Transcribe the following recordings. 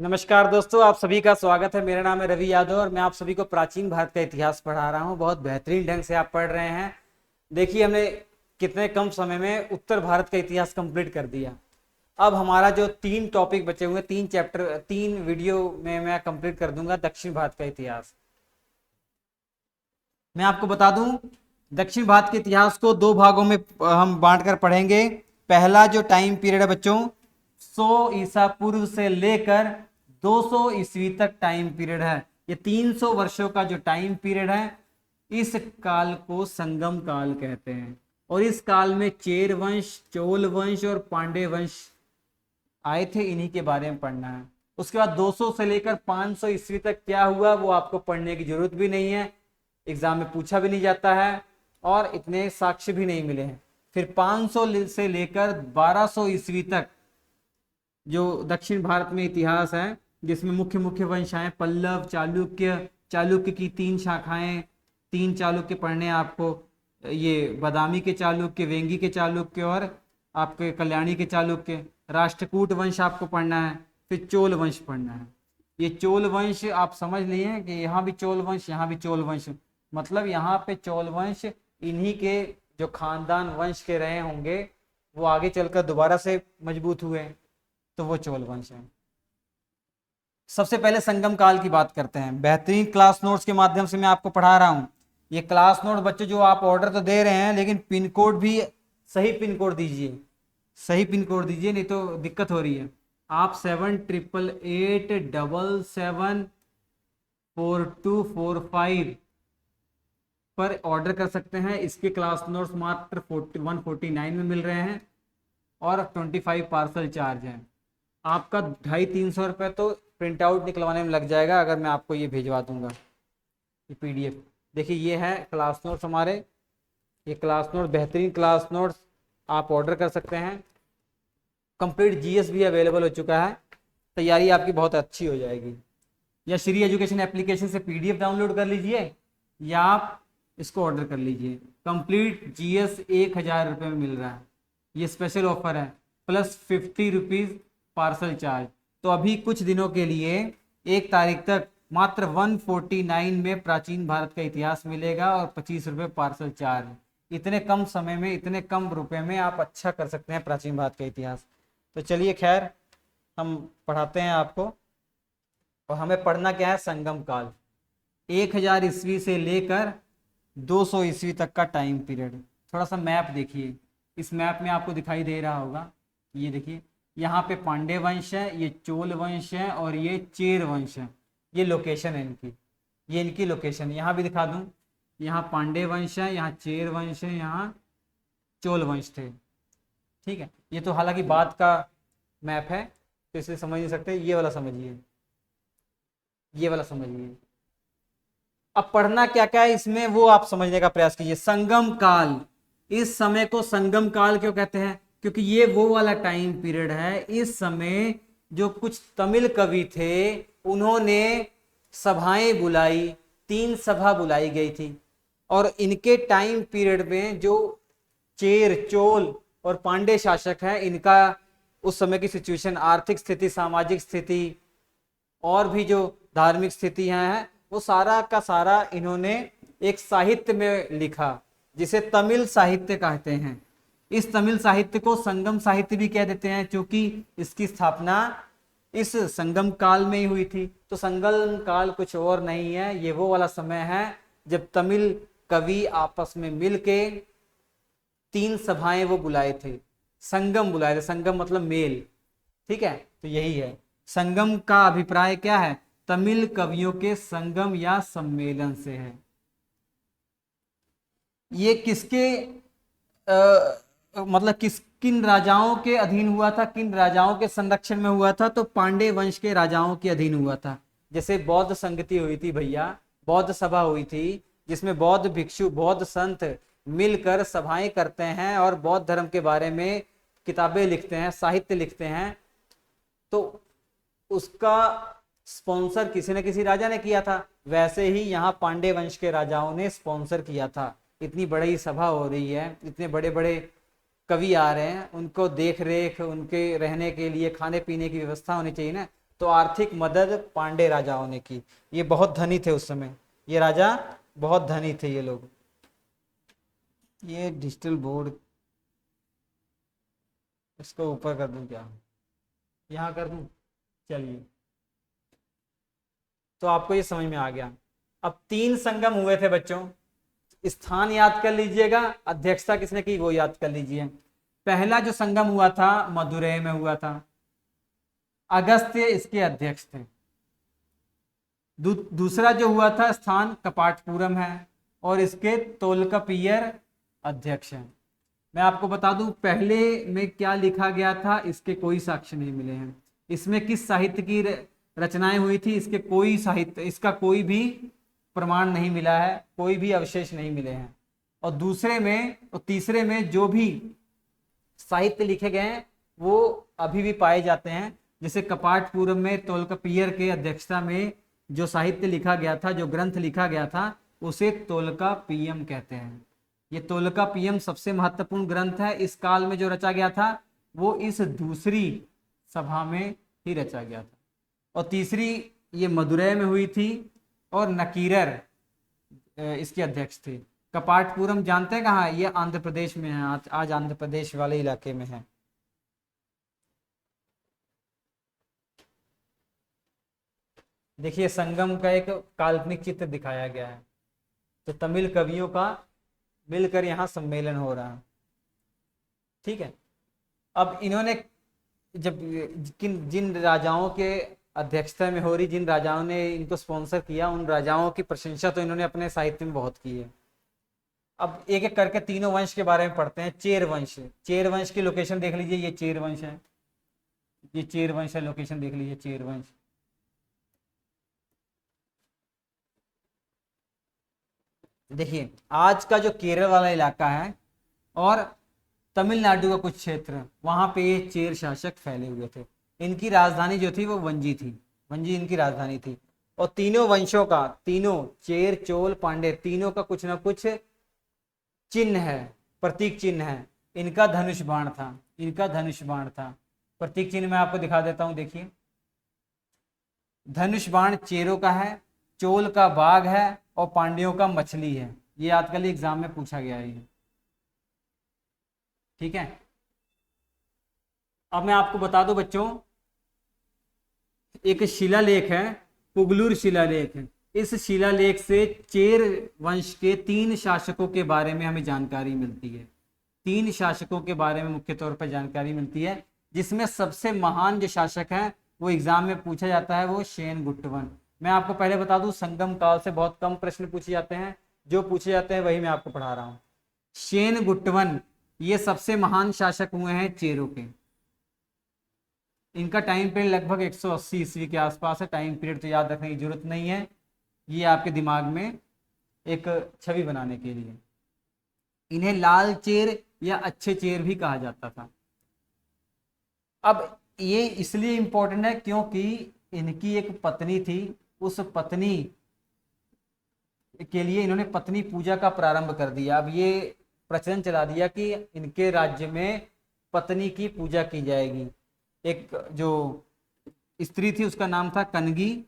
नमस्कार दोस्तों, आप सभी का स्वागत है। मेरा नाम है रवि यादव और मैं आप सभी को प्राचीन भारत का इतिहास पढ़ा रहा हूँ। बहुत बेहतरीन ढंग से आप पढ़ रहे हैं। देखिए, हमने कितने कम समय में उत्तर भारत का इतिहास कंप्लीट कर दिया। अब हमारा जो 3 टॉपिक बचे हुए, 3 चैप्टर, 3 वीडियो में मैं कंप्लीट कर दूंगा दक्षिण भारत का इतिहास। मैं आपको बता दूं, दक्षिण भारत के इतिहास को 2 भागों में हम बांट कर पढ़ेंगे। पहला जो टाइम पीरियड है बच्चों, 100 ईसा पूर्व से लेकर 200 ईस्वी तक टाइम पीरियड है। ये 300 वर्षों का जो टाइम पीरियड है, इस काल को संगम काल कहते हैं। और इस काल में चेर वंश, चोल वंश और पांडे वंश आए थे। इन्हीं के बारे में पढ़ना है। उसके बाद 200 से लेकर 500 ईस्वी तक क्या हुआ वो आपको पढ़ने की जरूरत भी नहीं है, एग्जाम में पूछा भी नहीं जाता है और इतने साक्ष्य भी नहीं मिले हैं। फिर 500 से लेकर 1200 ईस्वी तक जो दक्षिण भारत में इतिहास है, जिसमें मुख्य मुख्य वंश आए, पल्लव, चालुक्य। चालुक्य की 3 शाखाएं, 3 चालुक्य पढ़ने हैं आपको। ये बादामी के चालुक्य, वेंगी के चालुक्य और आपके कल्याणी के चालुक्य। राष्ट्रकूट वंश आपको पढ़ना है। फिर चोल वंश पढ़ना है। ये चोल वंश आप समझ लिए कि यहाँ भी चोल वंश, यहाँ भी चोल वंश, मतलब यहाँ पे चोल वंश इन्हीं के जो खानदान वंश के रहे होंगे, वो आगे चलकर दोबारा से मजबूत हुए, तो वो चोल वंश है। सबसे पहले संगम काल की बात करते हैं। बेहतरीन क्लास नोट्स के माध्यम से मैं आपको पढ़ा रहा हूं। ये क्लास नोट बच्चों जो आप ऑर्डर तो दे रहे हैं, लेकिन पिन कोड भी सही पिन कोड दीजिए। सही पिन कोड दीजिए, नहीं तो दिक्कत हो रही है। आप 7888774245 पर ऑर्डर कर सकते हैं। इसके क्लास नोट्स मात्र 149 में मिल रहे हैं और 25 पार्सल चार्ज है। आपका 250-300 रुपये तो प्रिंट आउट निकलवाने में लग जाएगा, अगर मैं आपको ये भिजवा दूंगा, ये पीडीएफ। देखिए, ये है क्लास नोट्स हमारे। ये क्लास नोट, बेहतरीन क्लास नोट्स आप ऑर्डर कर सकते हैं। कंप्लीट जीएस भी अवेलेबल हो चुका है। तैयारी आपकी बहुत अच्छी हो जाएगी। या श्री एजुकेशन एप्लीकेशन से पीडीएफ डाउनलोड कर लीजिए, या आप इसको ऑर्डर कर लीजिए। कंप्लीट जीएस 1000 रुपये में मिल रहा है। ये स्पेशल ऑफर है, प्लस 50 रुपीज़ पार्सल चार्ज। तो अभी कुछ दिनों के लिए 1 तारीख तक मात्र 149 में प्राचीन भारत का इतिहास मिलेगा और 25 रुपये पार्सल चार्ज। इतने कम समय में, इतने कम रुपए में आप अच्छा कर सकते हैं प्राचीन भारत का इतिहास। तो चलिए, खैर हम पढ़ाते हैं आपको। और हमें पढ़ना क्या है? संगम काल, 1000 ईस्वी से लेकर 200 ईस्वी तक का टाइम पीरियड। थोड़ा सा मैप देखिए। इस मैप में आपको दिखाई दे रहा होगा, ये देखिए, यहाँ पे पांडे वंश है, ये चोल वंश है और ये चेर वंश है। ये लोकेशन है इनकी, ये इनकी लोकेशन। यहाँ भी दिखा दूँ, यहाँ पांडे वंश है, यहाँ चेर वंश है, यहाँ चोल वंश थे। ठीक है, ये तो हालांकि बाद का मैप है तो इसलिए समझ नहीं सकते। ये वाला समझिए, ये वाला समझिए। अब पढ़ना क्या क्या है इसमें वो आप समझने का प्रयास कीजिए। संगम काल, इस समय को संगम काल क्यों कहते हैं? क्योंकि ये वो वाला टाइम पीरियड है। इस समय जो कुछ तमिल कवि थे, उन्होंने सभाएं बुलाई, 3 सभा बुलाई गई थी। और इनके टाइम पीरियड में जो चेर, चोल और पांडे शासक हैं, इनका उस समय की सिचुएशन, आर्थिक स्थिति, सामाजिक स्थिति और भी जो धार्मिक स्थितियां हैं, वो सारा का सारा इन्होंने एक साहित्य में लिखा, जिसे तमिल साहित्य कहते हैं। इस तमिल साहित्य को संगम साहित्य भी कह देते हैं, क्योंकि इसकी स्थापना इस संगम काल में ही हुई थी। तो संगम काल कुछ और नहीं है, ये वो वाला समय है जब तमिल कवि आपस में मिलके 3 सभाएं वो बुलाए थे, संगम बुलाए थे। संगम मतलब मेल, ठीक है, तो यही है संगम का अभिप्राय क्या है? तमिल कवियों के संगम या सम्मेलन से है। ये किसके मतलब किन राजाओं के अधीन हुआ था, किन राजाओं के संरक्षण में हुआ था? तो पांडे वंश के राजाओं के अधीन हुआ था। जैसे बौद्ध संगति हुई थी भैया, बौद्ध सभा हुई थी, जिसमें बौद्ध भिक्षु, बौद्ध संत मिलकर सभाएं करते हैं और बौद्ध धर्म के बारे में किताबें लिखते हैं, साहित्य लिखते हैं। तो उसका स्पॉन्सर किसी न किसी राजा ने किया था। वैसे ही यहाँ पांडे वंश के राजाओं ने स्पॉन्सर किया था। इतनी बड़ी सभा हो रही है, इतने बड़े बड़े कवि आ रहे हैं, उनको देख रेख, उनके रहने के लिए खाने पीने की व्यवस्था होनी चाहिए ना। तो आर्थिक मदद पांडे राजाओं ने की। ये बहुत धनी थे उस समय, ये राजा बहुत धनी थे ये लोग। ये डिजिटल बोर्ड इसको ऊपर कर दूं क्या, यहाँ कर दूं, चलिए। तो आपको ये समझ में आ गया। अब 3 संगम हुए थे बच्चों, स्थान याद कर लीजिएगा, अध्यक्षता किसने की वो याद कर लीजिए। पहला जो संगम हुआ था मदुरै में हुआ था, अगस्त्य इसके अध्यक्ष थे। दूसरा जो हुआ था स्थान कपाटपुरम है और इसके तोलकापियर अध्यक्ष हैं। मैं आपको बता दूं पहले में क्या लिखा गया था, इसके कोई साक्ष्य नहीं मिले हैं। इसमें किस साहित्य की रचनाएं हुई थी, इसके कोई साहित्य, इसका कोई भी प्रमाण नहीं मिला है, कोई भी अवशेष नहीं मिले हैं। और दूसरे में और तीसरे में जो भी साहित्य लिखे गए हैं वो अभी भी पाए जाते हैं। जैसे कपाटपुरम में तोलकापियर के अध्यक्षता में जो साहित्य लिखा गया था, जो ग्रंथ लिखा गया था, उसे तोलकापियम कहते हैं। ये तोलकापियम सबसे महत्वपूर्ण ग्रंथ है। इस काल में जो रचा गया था वो इस दूसरी सभा में ही रचा गया था। और तीसरी ये मदुरै में हुई थी और नकीरर इसके अध्यक्ष थे। कपाटपुरम जानते हैं कहाँ है? ये आंध्र प्रदेश में है, आज आंध्र प्रदेश वाले इलाके में है। देखिए संगम का एक काल्पनिक चित्र दिखाया गया है। तो तमिल कवियों का मिलकर यहाँ सम्मेलन हो रहा है, ठीक है। अब इन्होंने जब जिन राजाओं के अध्यक्षता में हो रही, जिन राजाओं ने इनको स्पॉन्सर किया, उन राजाओं की प्रशंसा तो इन्होंने अपने साहित्य में बहुत की है। अब एक एक करके तीनों वंश के बारे में पढ़ते हैं। चेर वंश, चेर वंश की लोकेशन देख लीजिए, ये चेर वंश है, ये चेर वंश है, लोकेशन देख लीजिए चेर वंश। देखिए आज का जो केरल वाला इलाका है और तमिलनाडु का कुछ क्षेत्र, वहां पे ये चेर शासक फैले हुए थे। इनकी राजधानी जो थी वो वंजी थी, वंजी इनकी राजधानी थी। और तीनों वंशों का, तीनों चेर चोल पांडे, तीनों का कुछ ना कुछ चिन्ह है, प्रतीक चिन्ह है। इनका धनुष बाण था, इनका धनुष बाण था। प्रतीक चिन्ह मैं आपको दिखा देता हूं, देखिए धनुष बाण चेरों का है, चोल का बाघ है और पांड्यों का मछली है। ये आजकल एग्जाम में पूछा गया है, ठीक है। अब मैं आपको बता दूं बच्चों, एक शिलालेख है, पुगलूर शिलालेख है। इस शिलालेख से चेर वंश के 3 शासकों के बारे में हमें जानकारी मिलती है। 3 शासकों के बारे में मुख्य तौर पर जानकारी मिलती है, जिसमें सबसे महान जो शासक है वो एग्जाम में पूछा जाता है, वो शेन गुट्टवन। मैं आपको पहले बता दूं संगम काल से बहुत कम प्रश्न पूछे जाते हैं, जो पूछे जाते हैं वही मैं आपको पढ़ा रहा हूं। शेन गुट्टवन ये सबसे महान शासक हुए हैं चेरों के। इनका टाइम पीरियड लगभग 180 ईस्वी के आसपास है। टाइम पीरियड तो याद रखने की जरूरत नहीं है, ये आपके दिमाग में एक छवि बनाने के लिए। इन्हें लाल चेर या अच्छे चेर भी कहा जाता था। अब ये इसलिए इंपॉर्टेंट है क्योंकि इनकी एक पत्नी थी, उस पत्नी के लिए इन्होंने पत्नी पूजा का प्रारंभ कर दिया। अब ये प्रचलन चला दिया कि इनके राज्य में पत्नी की पूजा की जाएगी। एक जो स्त्री थी उसका नाम था कनगी,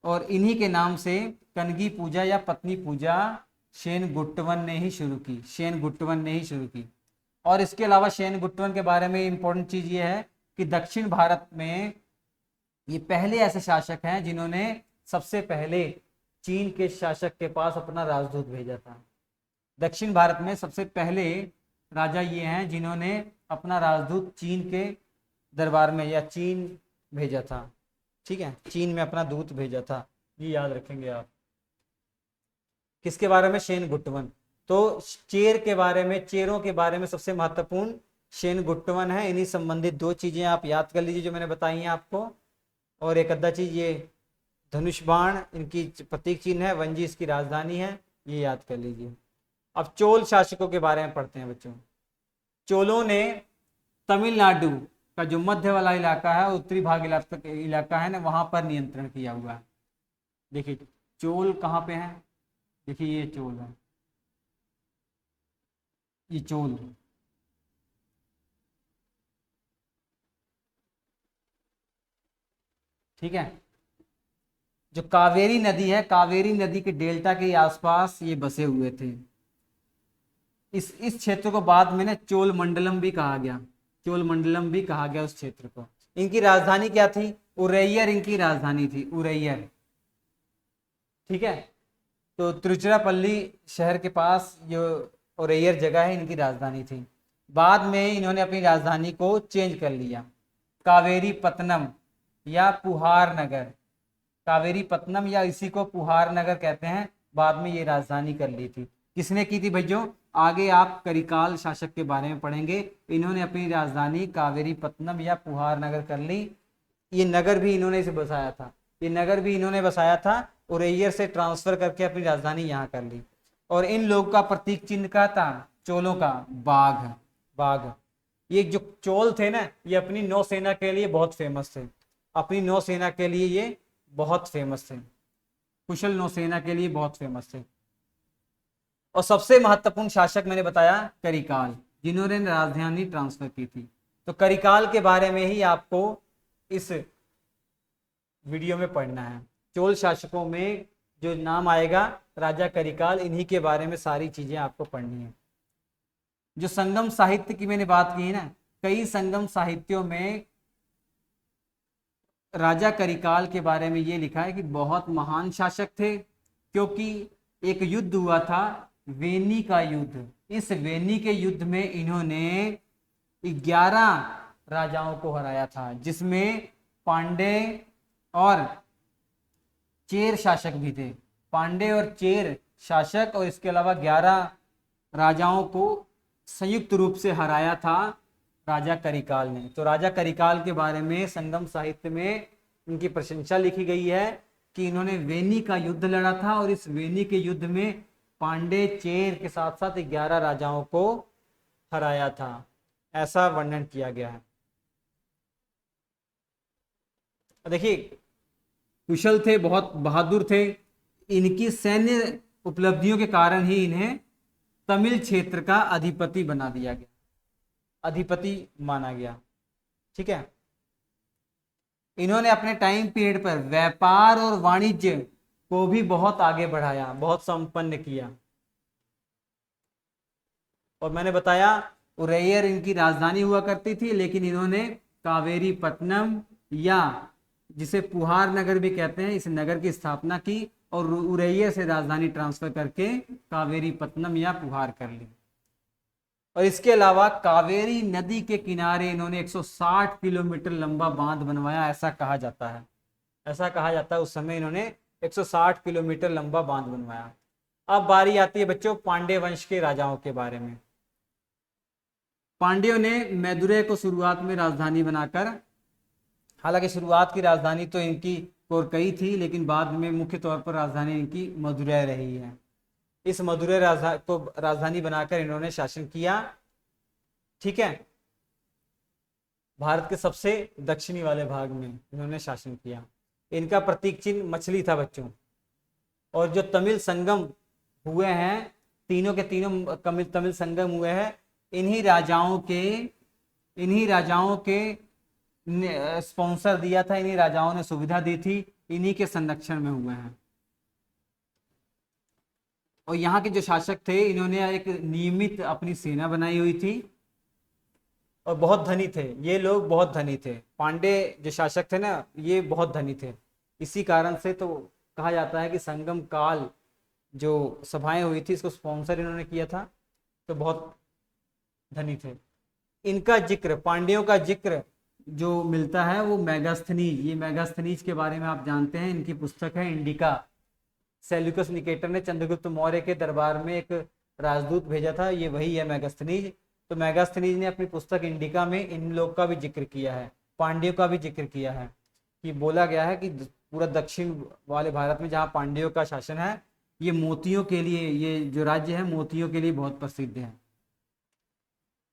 और इन्हीं के नाम से कनगी पूजा या पत्नी पूजा शेन गुट्टवन ने ही शुरू की, शेन गुट्टवन ने ही शुरू की। और इसके अलावा शेन गुट्टवन के बारे में इंपॉर्टेंट चीज ये है कि दक्षिण भारत में ये पहले ऐसे शासक हैं जिन्होंने सबसे पहले चीन के शासक के पास अपना राजदूत भेजा था। दक्षिण भारत में सबसे पहले राजा ये हैं जिन्होंने अपना राजदूत चीन के दरबार में या चीन भेजा था, ठीक है, चीन में अपना दूत भेजा था। ये याद रखेंगे आप। किसके बारे में? शेन गुट्टवन। तो चेर के बारे में, चेरों के बारे में सबसे महत्वपूर्ण शेन गुट्टवन है। इन्हीं संबंधित 2 चीजें आप याद कर लीजिए जो मैंने बताई हैं आपको। और एक अद्धा चीज, ये धनुष बाण इनकी प्रतीक चिन्ह है, वंजी इसकी राजधानी है, ये याद कर लीजिए। अब चोल शासकों के बारे में पढ़ते हैं बच्चों। चोलों ने तमिलनाडु का जो मध्य वाला इलाका है, उत्तरी भाग इलाका है ना, वहां पर नियंत्रण किया हुआ है। देखिए चोल कहाँ पे है, देखिए ये चोल है, ये चोल। है। ठीक है। जो कावेरी नदी है, कावेरी नदी के डेल्टा के आसपास ये बसे हुए थे। इस क्षेत्र को बाद में ना चोल मंडलम भी कहा गया, चोल मंडलम भी कहा गया उस क्षेत्र को। इनकी राजधानी क्या थी? उरैयर इनकी राजधानी थी, उरैयर। ठीक है, तो तिरुचिरापल्ली शहर के पास जो उरैयर जगह है इनकी राजधानी थी। बाद में इन्होंने अपनी राजधानी को चेंज कर लिया, कावेरी पत्तनम या पुहार नगर, कावेरी पत्तनम या इसी को पुहार नगर कहते हैं। बाद में ये राजधानी कर ली थी। किसने की थी भैया? आगे आप करिकाल शासक के बारे में पढ़ेंगे। इन्होंने अपनी राजधानी कावेरी पत्तनम या पुहार नगर कर ली। ये नगर भी इन्होंने इसे बसाया था, ये नगर भी इन्होंने बसाया था। उरैयर से ट्रांसफर करके अपनी राजधानी यहाँ कर ली। और इन लोग का प्रतीक चिन्ह क्या था? चोलों का बाघ, बाघ। ये जो चोल थे ना, ये अपनी नौसेना के लिए बहुत फेमस थे, अपनी नौसेना के लिए ये बहुत फेमस थे, कुशल नौसेना के लिए बहुत फेमस थे। और सबसे महत्वपूर्ण शासक मैंने बताया करिकाल, जिन्होंने राजधानी ट्रांसफर की थी। तो करिकाल के बारे में ही आपको इस वीडियो में पढ़ना है। चोल शासकों में जो नाम आएगा राजा करिकाल, इन्हीं के बारे में सारी चीजें आपको पढ़नी है। जो संगम साहित्य की मैंने बात की है ना, कई संगम साहित्यों में राजा करिकाल के बारे में ये लिखा है कि बहुत महान शासक थे, क्योंकि एक युद्ध हुआ था, वेनी का युद्ध। इस वेनी के युद्ध में इन्होंने 11 राजाओं को हराया था, जिसमें पांडे और चेर शासक भी थे। पांडे और चेर शासक और इसके अलावा 11 राजाओं को संयुक्त रूप से हराया था राजा करिकाल ने। तो राजा करिकाल के बारे में संगम साहित्य में इनकी प्रशंसा लिखी गई है कि इन्होंने वेनी का युद्ध लड़ा था और इस वेनी के युद्ध में पांडे चेर के साथ साथ 11 राजाओं को हराया था, ऐसा वर्णन किया गया है। देखिए, कुशल थे, बहुत बहादुर थे। इनकी सैन्य उपलब्धियों के कारण ही इन्हें तमिल क्षेत्र का अधिपति बना दिया गया, अधिपति माना गया। ठीक है, इन्होंने अपने टाइम पीरियड पर व्यापार और वाणिज्य को भी बहुत आगे बढ़ाया, बहुत संपन्न किया। और मैंने बताया उरैयर इनकी राजधानी हुआ करती थी, लेकिन इन्होंने कावेरी पत्तनम या जिसे पुहार नगर भी कहते हैं, इस नगर की स्थापना की और उरैयर से राजधानी ट्रांसफर करके कावेरी पत्तनम या पुहार कर ली। और इसके अलावा कावेरी नदी के किनारे इन्होंने 160 किलोमीटर लंबा बांध बनवाया, ऐसा कहा जाता है, ऐसा कहा जाता है उस समय इन्होंने 160 किलोमीटर लंबा बांध बनवाया। अब बारी आती है बच्चों पांड्य वंश के राजाओं के बारे में। पांड्यों ने मैदुरै को शुरुआत में राजधानी बनाकर, हालांकि शुरुआत की राजधानी तो इनकी कोरकई थी, लेकिन बाद में मुख्य तौर पर राजधानी इनकी मदुरै रही है। इस मदुरै को राजधानी बनाकर इन्होंने शासन किया। ठीक है, भारत के सबसे दक्षिणी वाले भाग में इन्होंने शासन किया। इनका प्रतीक चिन्ह मछली था बच्चों। और जो तमिल संगम हुए हैं, तीनों के तीनों तमिल संगम हुए हैं, इन्हीं राजाओं के स्पॉन्सर दिया था, इन्हीं राजाओं ने सुविधा दी थी, इन्हीं के संरक्षण में हुए हैं। और यहाँ के जो शासक थे, इन्होंने एक नियमित अपनी सेना बनाई हुई थी और बहुत धनी थे। ये लोग बहुत धनी थे, पांडे जो शासक थे ना, ये बहुत धनी थे। इसी कारण से तो कहा जाता है कि संगम काल जो सभाएं हुई थी, इसको स्पॉन्सर इन्होंने किया था, तो बहुत धनी थे। इनका जिक्र, पांड्यों का जिक्र जो मिलता है वो मेगास्थनीज, ये मेगास्थनीज के बारे में आप जानते हैं, इनकी पुस्तक है इंडिका। सेल्यूकस निकेटर ने चंद्रगुप्त मौर्य के दरबार में एक राजदूत भेजा था, ये वही है मेगास्थनीज। तो मेगास्थनीज ने अपनी पुस्तक इंडिका में इन लोग का भी जिक्र किया है, पांड्यों का भी जिक्र किया है, कि बोला गया है कि पूरा दक्षिण वाले भारत में जहाँ पांड्यों का शासन है, ये मोतियों के लिए, ये जो राज्य है मोतियों के लिए बहुत प्रसिद्ध है।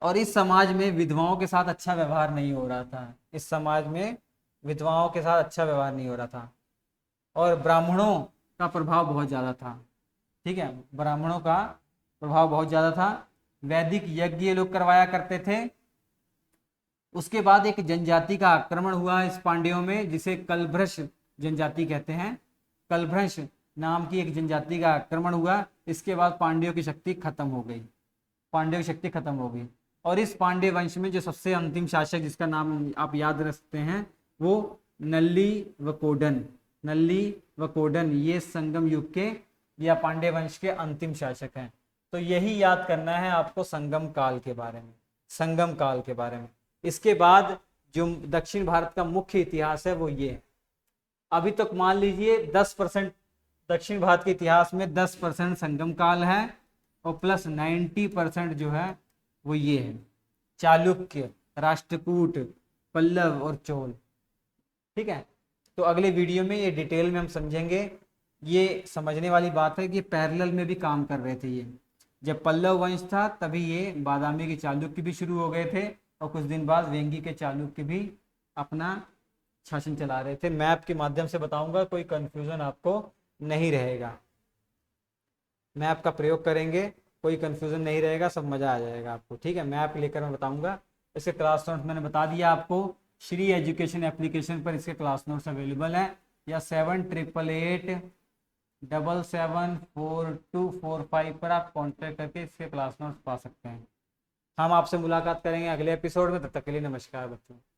और इस समाज में विधवाओं के साथ अच्छा व्यवहार नहीं हो रहा था, इस समाज में विधवाओं के साथ अच्छा व्यवहार नहीं हो रहा था। और ब्राह्मणों का प्रभाव बहुत ज़्यादा था। ठीक है, ब्राह्मणों का प्रभाव बहुत ज़्यादा था। वैदिक यज्ञ ये लोग करवाया करते थे। उसके बाद एक जनजाति का आक्रमण हुआ इस पांड्यों में, जिसे कलभ्रश जनजाति कहते हैं। कलभ्रश नाम की एक जनजाति का आक्रमण हुआ। इसके बाद पांड्यों की शक्ति खत्म हो गई, पांड्यों की शक्ति खत्म हो गई। और इस पांड्य वंश में जो सबसे अंतिम शासक जिसका नाम आप याद रख सकते हैं वो नल्ली व कोडन, नल्ली व कोडन, ये संगम युग के या पांड्य वंश के अंतिम शासक हैं। तो यही याद करना है आपको संगम काल के बारे में, संगम काल के बारे में। इसके बाद जो दक्षिण भारत का मुख्य इतिहास है वो ये है। अभी तक मान लीजिए 10% दक्षिण भारत के इतिहास में 10% संगम काल है और प्लस 90% जो है वो ये है चालुक्य, राष्ट्रकूट, पल्लव और चोल। ठीक है, तो अगले वीडियो में ये डिटेल में हम समझेंगे। ये समझने वाली बात है कि पैरेलल में भी काम कर रहे थे ये। जब पल्लव वंश था तभी ये बादामी के चालुक्य भी शुरू हो गए थे और कुछ दिन बाद वेंगी के चालुक्य भी अपना शासन चला रहे थे। मैप के माध्यम से बताऊंगा, कोई कंफ्यूजन आपको नहीं रहेगा। मैप का प्रयोग करेंगे, कोई कंफ्यूजन नहीं रहेगा, सब मजा आ जाएगा आपको। ठीक है, मैप लेकर मैं बताऊंगा। इसके क्लास नोट्स मैंने बता दिया आपको, श्री एजुकेशन एप्लीकेशन पर इसके क्लास नोट्स अवेलेबल हैं, या 7888774245 पर आप कॉन्टेक्ट करके इसके क्लास नोट्स पा सकते हैं। हम आपसे मुलाकात करेंगे अगले एपिसोड में, तब तक के लिए नमस्कार बच्चों।